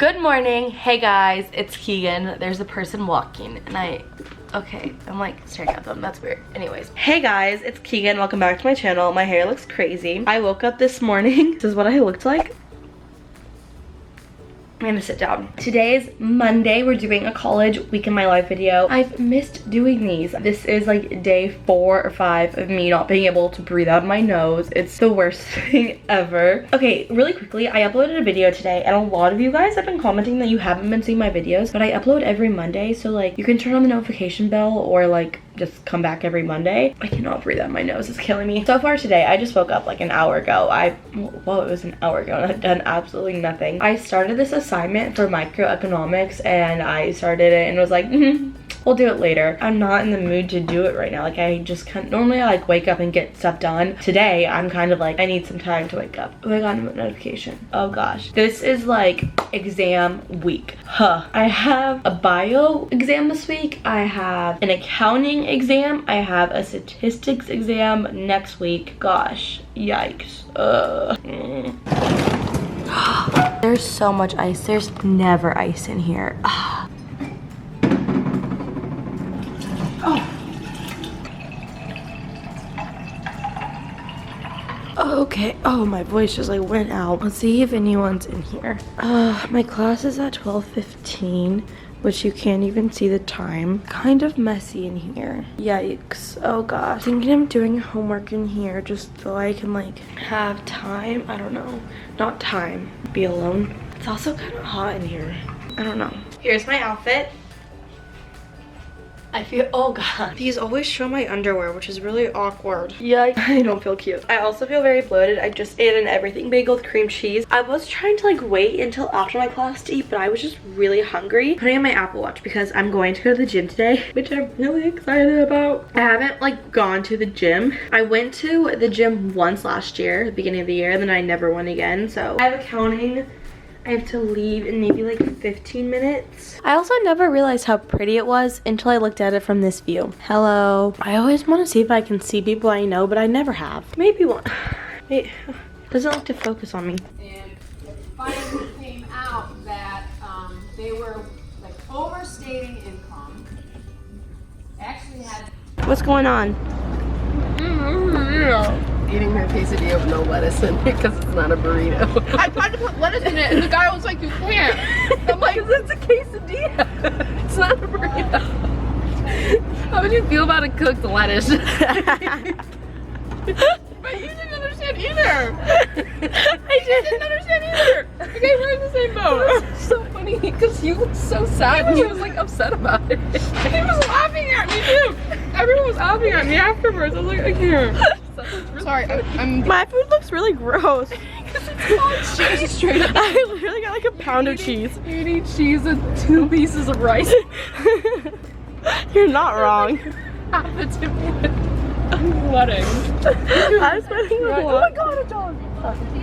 Good morning. Hey guys, it's Keegan. There's a person walking and I'm like staring at them. That's weird. Anyways. Hey guys, it's Keegan. Welcome back to my channel. My hair looks crazy. I woke up this morning. This is what I looked like. I'm gonna sit down. Today is Monday. We're doing a college week in my life video. I've missed doing these. This is like day 4 or 5 of me not being able to breathe out of my nose. It's the worst thing ever. Okay, really quickly, I uploaded a video today and a lot of you guys have been commenting that you haven't been seeing my videos, but I upload every Monday, so like you can turn on the notification bell or like just come back every Monday. I cannot breathe out my nose. It's killing me. So far today, I just woke up like an hour ago. Well, it was an hour ago and I've done absolutely nothing. I started this assignment for microeconomics and I started it and was like, we'll do it later. I'm not in the mood to do it right now. Like I just can't, normally I like wake up and get stuff done. Today, I'm kind of like, I need some time to wake up. Oh, I got a notification. Oh gosh. This is like exam week. I have a bio exam this week. I have an accounting exam. I have a statistics exam next week. Gosh, yikes. There's so much ice. There's never ice in here. Okay, oh, my voice just like went out. Let's see if anyone's in here. My class is at 12:15, which you can't even see the time. Kind of messy in here. Yikes. Oh gosh. Thinking I'm doing homework in here just so I can like have time. I don't know. Not time. Be alone. It's also kind of hot in here. I don't know. Here's my outfit. I feel, oh god. These always show my underwear, which is really awkward. Yeah, I don't feel cute. I also feel very bloated. I just ate an everything bagel with cream cheese. I was trying to like wait until after my class to eat, but I was just really hungry. Putting on my Apple Watch because I'm going to go to the gym today, which I'm really excited about. I haven't like gone to the gym. I went to the gym once last year, the beginning of the year, and then I never went again. So I have accounting. I have to leave in maybe like 15 minutes. I also never realized how pretty it was until I looked at it from this view. Hello. I always want to see if I can see people I know, but I never have. Maybe one. It doesn't like to focus on me. And finally came out that they were like overstating income. Actually had. What's going on? Eating her quesadilla with no lettuce in it because it's not a burrito. I tried to put lettuce in it and the guy was like, you can't. I'm like, it's a quesadilla. It's not a burrito. How would you feel about a cooked lettuce? But you didn't understand either. I didn't understand either. Okay, we're in the same boat. It's so funny because he was so sad and he was like upset about it. He was laughing at me too. Everyone was laughing at me afterwards. I was like, I can't. Sorry, I'm. My food looks really gross. It's cheese straight up. I literally got like a pound of cheese. You need cheese and 2 pieces of rice. You're not wrong. Half it to me. I'm sweating. I'm sweating a lot. Oh my god, a dog.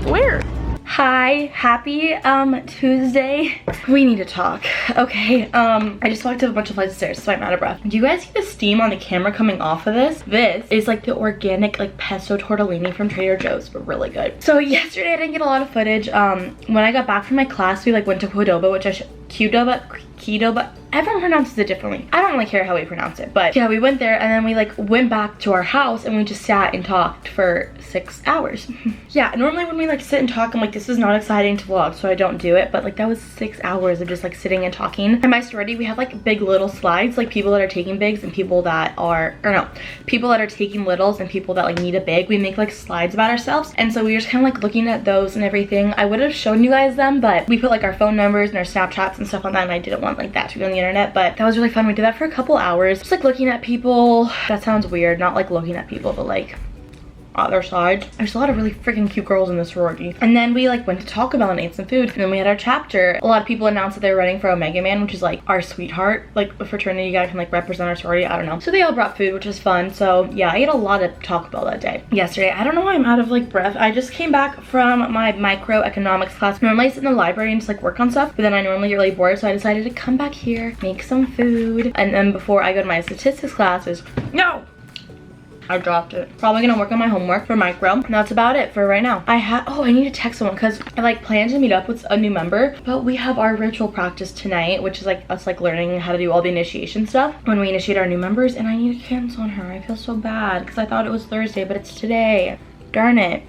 Where? Hi, happy Tuesday. We need to talk. Okay, I just walked up a bunch of flights of stairs, so I'm out of breath. Do you guys see the steam on the camera coming off of this? This is like the organic like pesto tortellini from Trader Joe's, but really good. So yesterday I didn't get a lot of footage. When I got back from my class, we like went to Qdoba, which Qdoba, everyone pronounces it differently. I don't really care how we pronounce it, but yeah, we went there and then we like went back to our house and we just sat and talked for 6 hours. Yeah, normally when we like sit and talk, I'm like, this is not exciting to vlog, so I don't do it, but like that was 6 hours of just like sitting and talking. In my sorority, we have like big little slides, like people that are taking bigs and people that are, people that are taking littles and people that like need a big. We make like slides about ourselves, and so we were just kind of like looking at those and everything. I would have shown you guys them, but we put like our phone numbers and our Snapchats and stuff on that, and I didn't want like that to be on the internet, but that was really fun. We did that for a couple hours, just like looking at people. That sounds weird, not like looking at people, but like other side. There's a lot of really freaking cute girls in the sorority. And then we like went to Taco Bell and ate some food, and then we had our chapter. A lot of people announced that they're running for Omega Man, which is like our sweetheart, like a fraternity guy can like represent our sorority. I don't know. So they all brought food, which was fun. So yeah, I ate a lot of Taco Bell that day. Yesterday, I don't know why I'm out of like breath. I just came back from my microeconomics class. Normally I sit in the library and just like work on stuff, but then I normally get really bored, so I decided to come back here, make some food, and then before I go to my statistics classes, no! I dropped it. Probably gonna work on my homework for micro. And that's about it for right now. I need to text someone because I like plan to meet up with a new member, but we have our ritual practice tonight, which is like us like learning how to do all the initiation stuff when we initiate our new members, and I need to cancel on her. I feel so bad because I thought it was Thursday, but it's today. Darn it.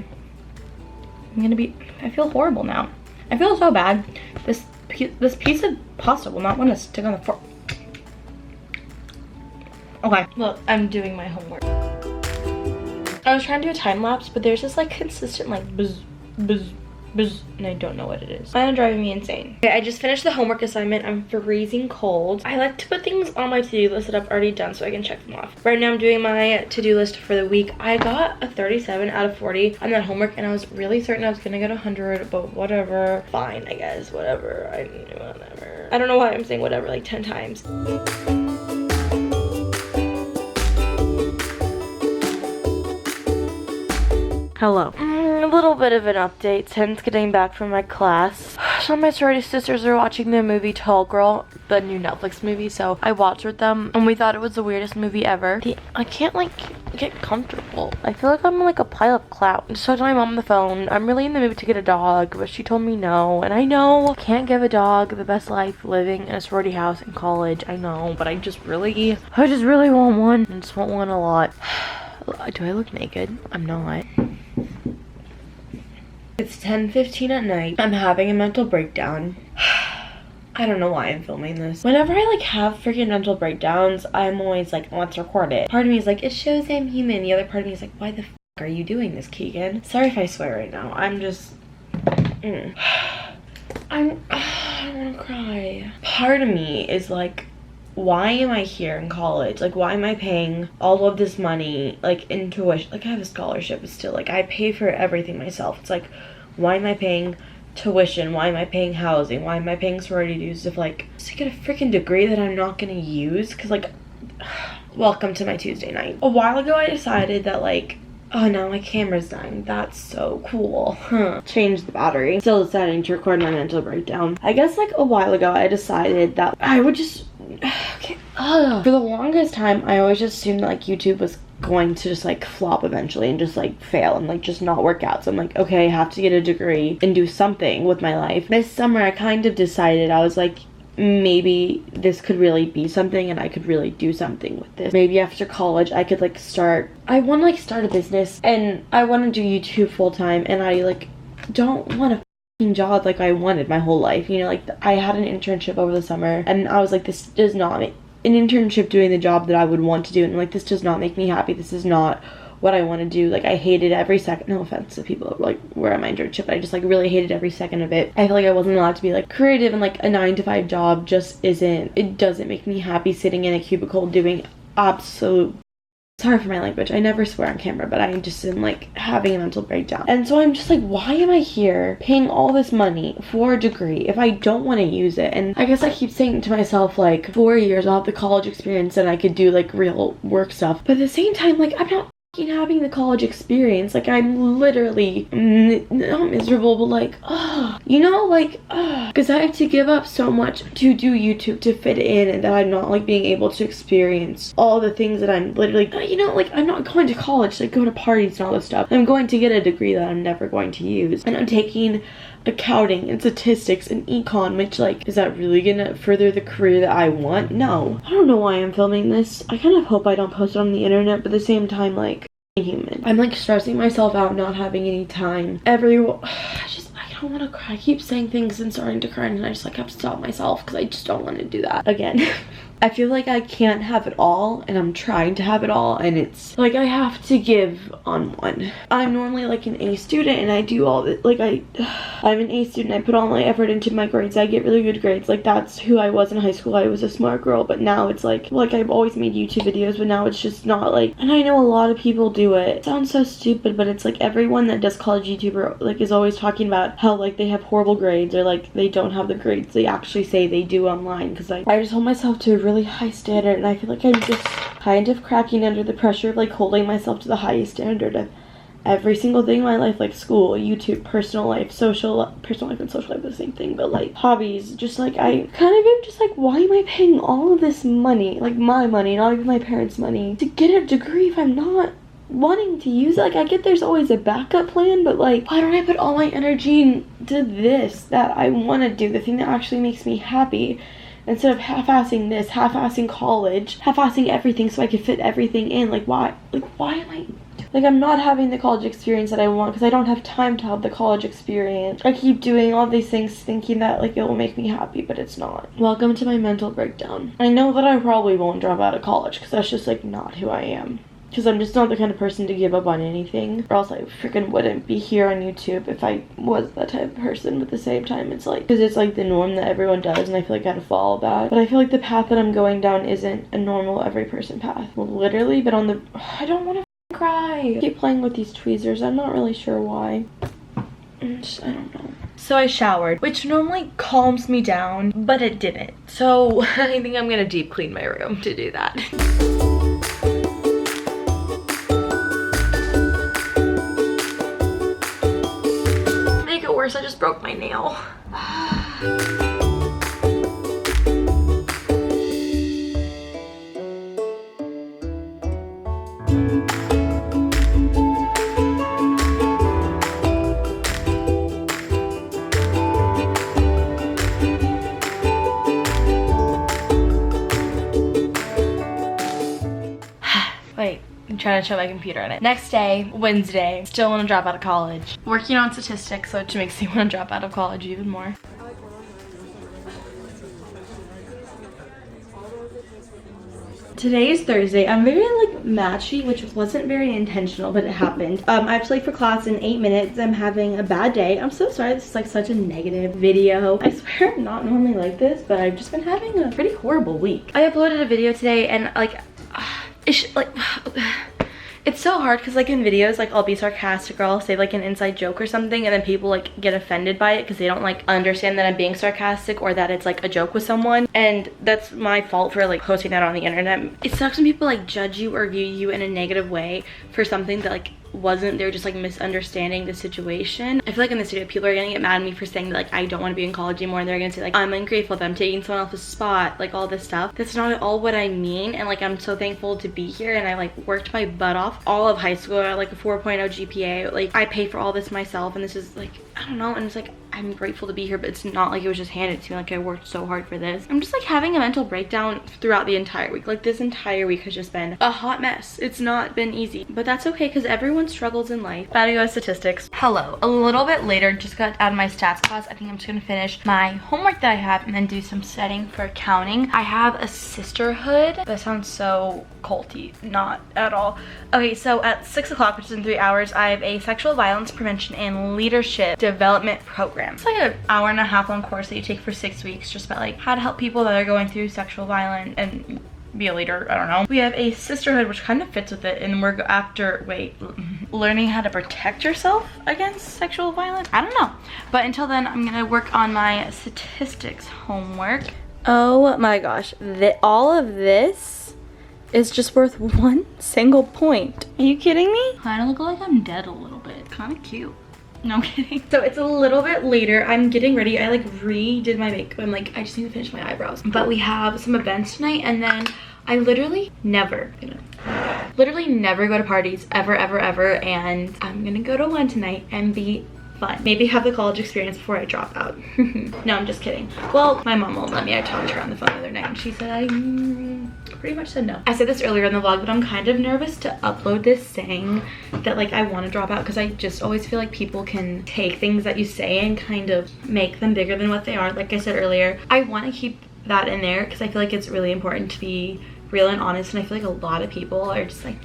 I feel horrible now. I feel so bad. This piece of pasta will not want to stick on the fork. Okay, look, I'm doing my homework. I was trying to do a time lapse, but there's this like consistent like buzz, buzz, buzz, and I don't know what it is. It's driving me insane. Okay, I just finished the homework assignment. I'm freezing cold. I like to put things on my to-do list that I've already done so I can check them off. Right now I'm doing my to-do list for the week. I got a 37 out of 40 on that homework, and I was really certain I was gonna get 100, but whatever. Fine, I guess, whatever. Whatever. I don't know why I'm saying whatever like 10 times. Hello. A little bit of an update since getting back from my class. Some of my sorority sisters are watching the movie Tall Girl, the new Netflix movie, so I watched with them and we thought it was the weirdest movie ever. I can't like get comfortable. I feel like I'm like a pile of clout. So I told my mom on the phone, I'm really in the mood to get a dog, but she told me no. And I know can't give a dog the best life living in a sorority house in college. I know, but I just really want one. I just want one a lot. Do I look naked? I'm not. It's 10:15 at night. I'm having a mental breakdown. I don't know why I'm filming this. Whenever I like have freaking mental breakdowns, I'm always like, let's record it. Part of me is like, it shows I'm human. The other part of me is like, why the f are you doing this, Keegan? Sorry if I swear right now. I'm just... I want to cry. Part of me is like, why am I here in college? Like, why am I paying all of this money, like, in tuition? Like, I have a scholarship, but still, like, I pay for everything myself. It's like, why am I paying tuition? Why am I paying housing? Why am I paying sorority dues if, like, just to get a freaking degree that I'm not gonna use? Because, like, welcome to my Tuesday night. A while ago, I decided that, like, oh no, my camera's dying. That's so cool. Change the battery. Still deciding to record my mental breakdown. I guess, like, a while ago, I decided that I would just... Okay. For the longest time, I always just assumed that like YouTube was going to just like flop eventually and just like fail and like just not work out. So I'm like, okay, I have to get a degree and do something with my life. This summer, I kind of decided, I was like, maybe this could really be something and I could really do something with this. Maybe after college, I could like I want to like start a business and I want to do YouTube full time, and I like don't want to job like I wanted my whole life, you know, like I had an internship over the summer and I was like, this does not make an internship doing the job that I would want to do, and like this does not make me happy. This is not what I want to do. Like I hated every second. No offense to people like where at my internship, but I just like really hated every second of it. I feel like I wasn't allowed to be like creative, and like a 9-to-5 job just doesn't make me happy sitting in a cubicle doing absolute... Sorry for my language, I never swear on camera, but I just am like having a mental breakdown. And so I'm just like, why am I here paying all this money for a degree if I don't want to use it? And I guess I keep saying to myself, like, 4 years I'll have the college experience and I could do like real work stuff. But at the same time, like, I'm not having the college experience. Like, I'm literally not miserable, but like, you know, like, because I have to give up so much to do YouTube to fit in, and that I'm not like being able to experience all the things that I'm literally, you know, like I'm not going to college to like, go to parties and all this stuff. I'm going to get a degree that I'm never going to use, and I'm taking accounting and statistics and econ, which like, is that really gonna further the career that I want? No. I don't know why I'm filming this. I kind of hope I don't post it on the internet, but at the same time, like, human. I'm like stressing myself out, not having any time. I don't want to cry. I keep saying things and starting to cry, and I just like have to stop myself because I just don't want to do that again. I feel like I can't have it all, and I'm trying to have it all, and it's like I have to give on one. I'm normally like an A student, and I do all this, like I'm an A student. I put all my effort into my grades. I get really good grades. Like that's who I was in high school. I was a smart girl, but now it's like I've always made YouTube videos, but now it's just not like, and I know a lot of people do it. It sounds so stupid, but it's like everyone that does college YouTuber like is always talking about how like they have horrible grades, or like they don't have the grades they actually say they do online, because like I just hold myself to a really high standard, and I feel like I'm just kind of cracking under the pressure of like holding myself to the highest standard of every single thing in my life, like school, YouTube, personal life and social life are the same thing, but like hobbies, just like I kind of am just like, why am I paying all of this money, like my money, not even my parents' money, to get a degree if I'm not wanting to use it. Like, I get there's always a backup plan, but like, why don't I put all my energy into this that I want to do, the thing that actually makes me happy, instead of half-assing this, half-assing college, half-assing everything so I could fit everything in? Like, why am I, like, I'm not having the college experience that I want because I don't have time to have the college experience. I keep doing all these things thinking that like it will make me happy, but it's not. Welcome to my mental breakdown. I know that I probably won't drop out of college because that's just like not who I am. Because I'm just not the kind of person to give up on anything, or else I freaking wouldn't be here on YouTube if I was that type of person. But at the same time, it's like, because it's like the norm that everyone does, and I feel like I gotta follow that. But I feel like the path that I'm going down isn't a normal every person path. Well, literally, but on the, I don't want to cry. I keep playing with these tweezers. I'm not really sure why. I don't know. So I showered, which normally calms me down, but it didn't. So I think I'm gonna deep clean my room to do that. Make it worse, I just broke my nail. Wait, I'm trying to show my computer on it. Next day, Wednesday, still want to drop out of college. Working on statistics, which makes me want to drop out of college even more. Today is Thursday. I'm very like matchy, which wasn't very intentional, but it happened. I have to leave for class in 8 minutes. I'm having a bad day. I'm so sorry this is like such a negative video. I swear I'm not normally like this, but I've just been having a pretty horrible week. I uploaded a video today and like, it's so hard because like in videos, like I'll be sarcastic or I'll say like an inside joke or something, and then people like get offended by it because they don't like understand that I'm being sarcastic or that it's like a joke with someone, and that's my fault for like posting that on the internet. It sucks when people like judge you or view you in a negative way for something that like wasn't, they're just like misunderstanding the situation. I feel like in this video people are gonna get mad at me for saying that like I don't want to be in college anymore, and they're gonna say like I'm ungrateful that I'm taking someone else's spot, like all this stuff. That's not at all what I mean, and like I'm so thankful to be here, and I like worked my butt off all of high school at like a 4.0 GPA. Like I paid for all this myself, and this is like, I don't know, and it's like I'm grateful to be here, but it's not like it was just handed to me. Like I worked so hard for this. I'm just like having a mental breakdown throughout the entire week. Like this entire week has just been a hot mess. It's not been easy, but that's okay because everyone struggles in life. About to go to statistics. Hello, a little bit later, just got out of my stats class. I think I'm just gonna finish my homework that I have and then do some studying for accounting. I have a sisterhood. That sounds so culty, not at all. Okay, so at 6 o'clock, which is in 3 hours, I have a sexual violence prevention and leadership development program. It's like an hour-and-a-half long course that you take for 6 weeks, just about like how to help people that are going through sexual violence and be a leader. I don't know. We have a sisterhood, which kind of fits with it, and we're after learning how to protect yourself against sexual violence. I don't know, but until then I'm gonna work on my statistics homework. Oh my gosh, all of this is just worth 1 single point. Are you kidding me? Kind of look like I'm dead a little bit. Kind of cute. No, I'm kidding. So it's a little bit later. I'm getting ready. I like redid my makeup. I'm like, I just need to finish my eyebrows. But we have some events tonight, and then I literally never go to parties ever, and I'm gonna go to one tonight and be fun. Maybe have the college experience before I drop out. No, I'm just kidding. Well, my mom won't let me. I talked to her on the phone the other night, and she said I pretty much said no. I said this earlier in the vlog, but I'm kind of nervous to upload this saying that like I want to drop out, because I just always feel like people can take things that you say and kind of make them bigger than what they are. Like I said earlier, I want to keep that in there because I feel like it's really important to be real and honest, and I feel like a lot of people are just like,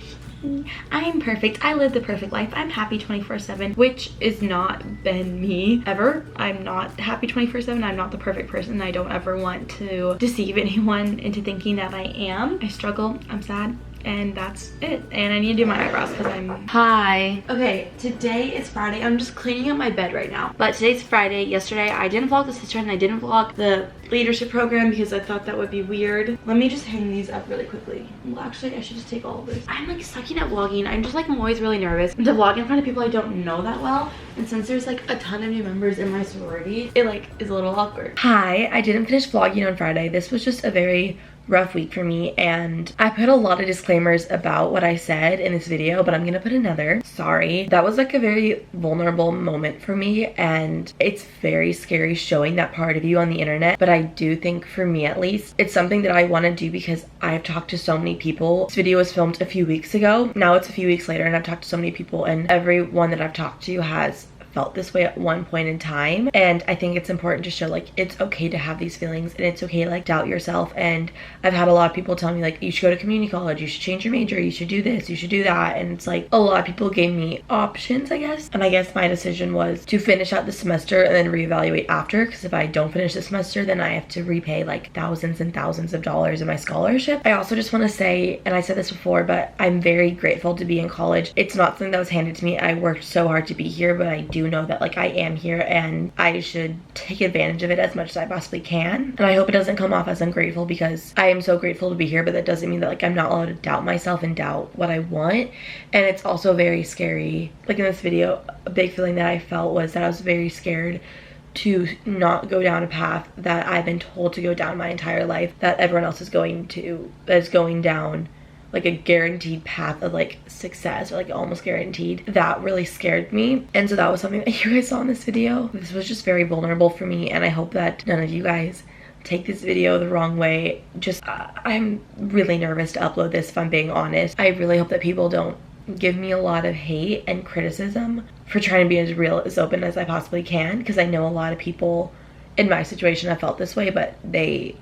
I'm perfect, I live the perfect life, I'm happy 24/7, which is not been me ever. I'm not happy 24/7. I'm not the perfect person. I don't ever want to deceive anyone into thinking that I am. I struggle, I'm sad, and that's it. And I need to do my eyebrows because I'm hi. Okay, today is Friday. I'm just cleaning up my bed right now, but today's Friday. Yesterday I didn't vlog the sister, and I didn't vlog the leadership program because I thought that would be weird. Let me just hang these up really quickly. Well, actually I should just take all of this. I'm like sucking at vlogging. I'm always really nervous to vlog in front of people I don't know that well, and since there's like a ton of new members in my sorority, it like is a little awkward. Hi, I didn't finish vlogging on Friday. This was just a very rough week for me, and I put a lot of disclaimers about what I said in this video, but I'm gonna put another. Sorry. That was like a very vulnerable moment for me, and it's very scary showing that part of you on the internet, but I do think, for me at least, it's something that I want to do because I've talked to so many people. This video was filmed a few weeks ago. Now it's a few weeks later, and I've talked to so many people, and everyone that I've talked to has felt this way at one point in time, and I think it's important to show like it's okay to have these feelings, and it's okay to like doubt yourself. And I've had a lot of people tell me like, you should go to community college, you should change your major, you should do this, you should do that, and it's like a lot of people gave me options, I guess, and I guess my decision was to finish out the semester and then reevaluate after, because if I don't finish the semester then I have to repay like thousands and thousands of dollars in my scholarship. I also just want to say, and I said this before, but I'm very grateful to be in college. It's not something that was handed to me. I worked so hard to be here, but I do know that like I am here and I should take advantage of it as much as I possibly can. And I hope it doesn't come off as ungrateful, because I am so grateful to be here, but that doesn't mean that like I'm not allowed to doubt myself and doubt what I want. And it's also very scary. Like in this video, a big feeling that I felt was that I was very scared to not go down a path that I've been told to go down my entire life, that everyone else is going down, like a guaranteed path of like success, or like almost guaranteed. That really scared me, and so that was something that you guys saw in this video. This was just very vulnerable for me, and I hope that none of you guys take this video the wrong way. Just I'm really nervous to upload this, if I'm being honest. I really hope that people don't give me a lot of hate and criticism for trying to be as real, as open as I possibly can, because I know a lot of people in my situation have felt this way, but they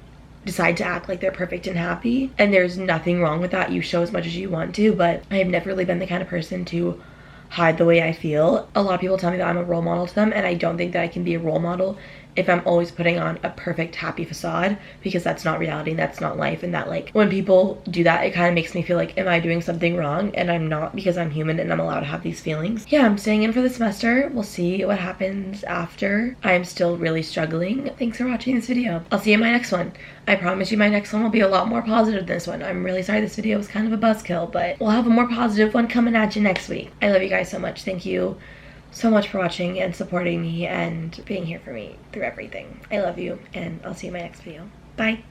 decide to act like they're perfect and happy, and there's nothing wrong with that. You show as much as you want to, but I have never really been the kind of person to hide the way I feel. A lot of people tell me that I'm a role model to them, and I don't think that I can be a role model if I'm always putting on a perfect happy facade, because that's not reality and that's not life. And that like when people do that, it kind of makes me feel like, am I doing something wrong? And I'm not, because I'm human and I'm allowed to have these feelings. Yeah, I'm staying in for the semester. We'll see what happens after. I'm still really struggling. Thanks for watching this video. I'll see you in my next one. I promise you my next one will be a lot more positive than this one. I'm really sorry this video was kind of a buzzkill, but we'll have a more positive one coming at you next week. I love you guys so much. Thank you so much for watching and supporting me and being here for me through everything. I love you, and I'll see you in my next video. Bye.